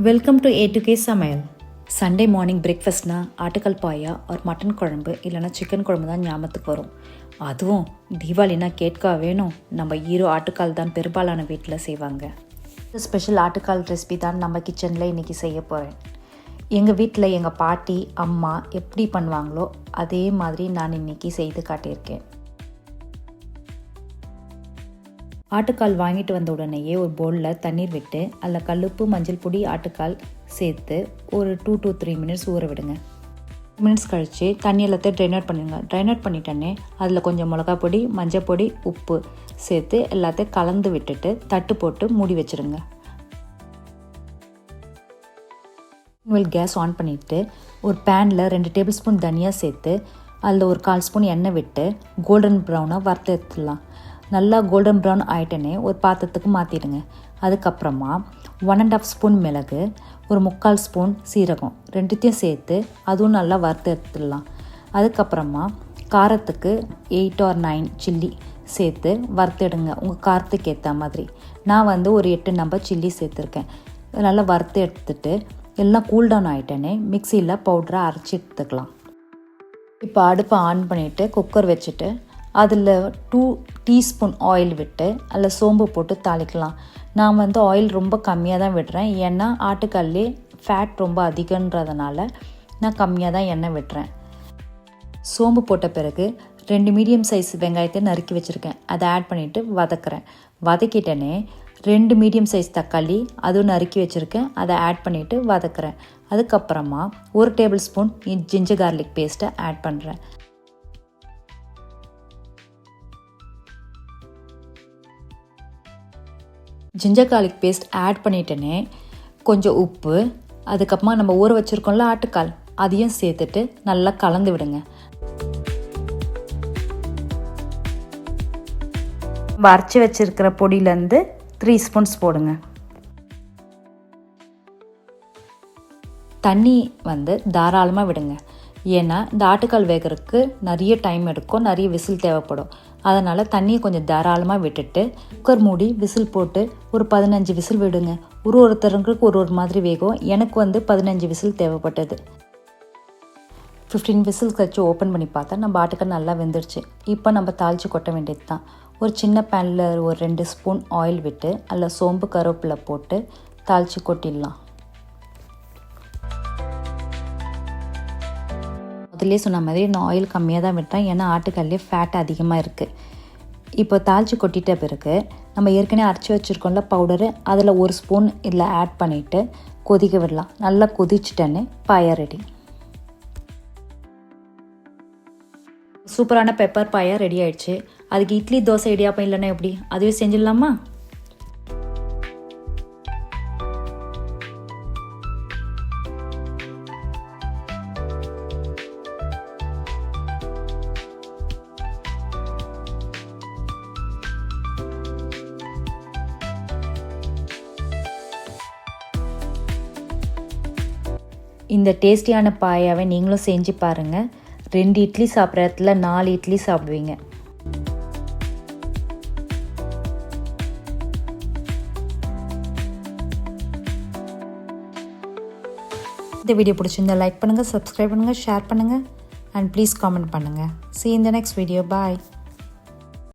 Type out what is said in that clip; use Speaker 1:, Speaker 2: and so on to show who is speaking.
Speaker 1: Welcome to A2K சமையல். Sunday morning பிரேக்ஃபாஸ்ட்னா ஆட்டுக்கால் பாயா ஒரு மட்டன் குழம்பு இல்லைனா சிக்கன் குழம்பு தான் ஞாபகத்துக்கு வரும். அதுவும் தீபாவளினா கேட்கா வேணும். நம்ம ஹீரோ ஆட்டுக்கால் தான் பெரும்பாலான வீட்டில் செய்வாங்க. ஸ்பெஷல் ஆட்டுக்கால் ரெசிபி தான் நம்ம கிச்சனில் இன்றைக்கி செய்ய போகிறேன். எங்கள் வீட்டில் எங்கள் பாட்டி அம்மா எப்படி பண்ணுவாங்களோ அதே மாதிரி நான் இன்றைக்கி செய்து காட்டியிருக்கேன். ஆட்டுக்கால் வாங்கிட்டு வந்த உடனேயே ஒரு பவுலில் தண்ணீர் விட்டு அதில் கல்லுப்பு மஞ்சள் பொடி ஆட்டுக்கால் சேர்த்து ஒரு 2 to 3 minutes ஊற விடுங்க. மினிட்ஸ் கழித்து தண்ணி எல்லாத்தையும் ட்ரைன் அவுட் பண்ணிடுங்க. ட்ரைன் அவுட் பண்ணிட்டோன்னே அதில் கொஞ்சம் மிளகா பொடி மஞ்சள் பொடி உப்பு சேர்த்து எல்லாத்தையும் கலந்து விட்டுட்டு தட்டு போட்டு மூடி வச்சுடுங்க. கேஸ் ஆன் பண்ணிவிட்டு ஒரு பேனில் 2 டேபிள் ஸ்பூன் தனியாக சேர்த்து அதில் ஒரு 1/4 ஸ்பூன் எண்ணெய் விட்டு கோல்டன் ப்ரௌனாக வறுத்து எடுத்துடலாம். நல்லா கோல்டன் ப்ரௌன் ஆகிட்டனே ஒரு பாத்திரத்துக்கு மாற்றிடுங்க. அதுக்கப்புறமா 1.5 ஸ்பூன் மிளகு, ஒரு 3/4 ஸ்பூன் சீரகம் ரெண்டுத்தையும் சேர்த்து அதுவும் நல்லா வறுத்து எடுத்துடலாம். அதுக்கப்புறமா காரத்துக்கு 8 or 9 சில்லி சேர்த்து வறுத்துடுங்க. உங்கள் காரத்துக்கு ஏற்ற மாதிரி. நான் ஒரு 8 நம்பர் சில்லி சேர்த்துருக்கேன். நல்லா வறுத்து எடுத்துட்டு எல்லாம் கூல்டவுன் ஆகிட்டனே மிக்சியில் பவுடரை அரைச்சி எடுத்துக்கலாம். இப்போ அடுப்பை ஆன் பண்ணிவிட்டு குக்கர் வச்சுட்டு அதில் 2 டீஸ்பூன் ஆயில் விட்டு அதில் சோம்பு போட்டு தாளிக்கலாம். நான் ஆயில் ரொம்ப கம்மியாக தான் விடுறேன். ஏன்னா ஆட்டுக்கல்லே ஃபேட் ரொம்ப அதிகன்றதுனால நான் கம்மியாக தான் எண்ணெய் விடுறேன். சோம்பு போட்ட பிறகு 2 மீடியம் சைஸ் வெங்காயத்தை நறுக்கி வச்சுருக்கேன். அதை ஆட் பண்ணிவிட்டு வதக்குறேன். வதக்கிட்டேனே 2 மீடியம் சைஸ் தக்காளி அதுவும் நறுக்கி வச்சுருக்கேன். அதை ஆட் பண்ணிவிட்டு வதக்குறேன். அதுக்கப்புறமா 1 டேபிள் ஸ்பூன் ஜிஞ்சர் கார்லிக் பேஸ்ட்டை ஆட் பண்ணுறேன். ஜிஞ்சர் கார்லிக் பேஸ்ட் ஆட் பண்ணிட்டேனே கொஞ்சம் உப்பு, அதுக்கப்புறமா நம்ம ஊற வச்சுருக்கோம்ல ஆட்டுக்கால் அதையும் சேர்த்துட்டு நல்லா கலந்து விடுங்க. அரைச்சி வச்சுருக்கிற பொடியிலேருந்து 3 ஸ்பூன்ஸ் போடுங்க. தண்ணி தாராளமாக விடுங்க. ஏன்னா இந்த ஆட்டுக்கால் வேகிறதுக்கு நிறைய டைம் எடுக்கும், நிறைய விசில் தேவைப்படும். அதனால் தண்ணியை கொஞ்சம் தாராளமாக விட்டுட்டு குக்கர் மூடி விசில் போட்டு ஒரு 15 விசில் விடுங்க. ஒருத்தருக்கு ஒரு மாதிரி வேகும். எனக்கு 15 விசில் தேவைப்பட்டது. 15 விசில் கழிச்சு ஓப்பன் பண்ணி பார்த்தா நம்ம ஆட்டுக்கால் நல்லா வெந்துடுச்சு. இப்போ நம்ம தாளித்து கொட்ட வேண்டியது தான். ஒரு சின்ன பேனில் ஒரு 2 ஸ்பூன் ஆயில் விட்டு அதில் சோம்பு கருவேப்பிலை போட்டு தாளித்து கொட்டிடலாம். அதிலே சொன்ன மாதிரி நான் ஆயில் கம்மியாக தான் விட்டேன். ஏன்னா ஆட்டுக்கல்லே ஃபேட் அதிகமாக இருக்குது. இப்போ தாளித்து கொட்டிட்ட பிறகு நம்ம ஏற்கனவே அரைச்சி வச்சுருக்கோம்ல பவுடரு அதில் 1 ஸ்பூன் இதில் ஆட் பண்ணிவிட்டு கொதிக்க விடலாம். நல்லா கொதிச்சிட்டேன்னு பாயா ரெடி. சூப்பரான பெப்பர் பாயா ரெடி ஆயிடுச்சு. அதுக்கு இட்லி தோசை இடியாப்பம் இல்லைன்னா எப்படி, அதுவே செஞ்சிடலாமா? இந்த டேஸ்டியான பாயாவை நீங்களும் செஞ்சு பாருங்கள். 2 இட்லி சாப்பிட்ற இடத்துல 4 இட்லி சாப்பிடுவீங்க. இந்த வீடியோ பிடிச்சிருந்தா லைக் பண்ணுங்கள், சப்ஸ்கிரைப் பண்ணுங்கள், ஷேர் பண்ணுங்கள் அண்ட் ப்ளீஸ் காமெண்ட் பண்ணுங்கள். See you in the next video. Bye.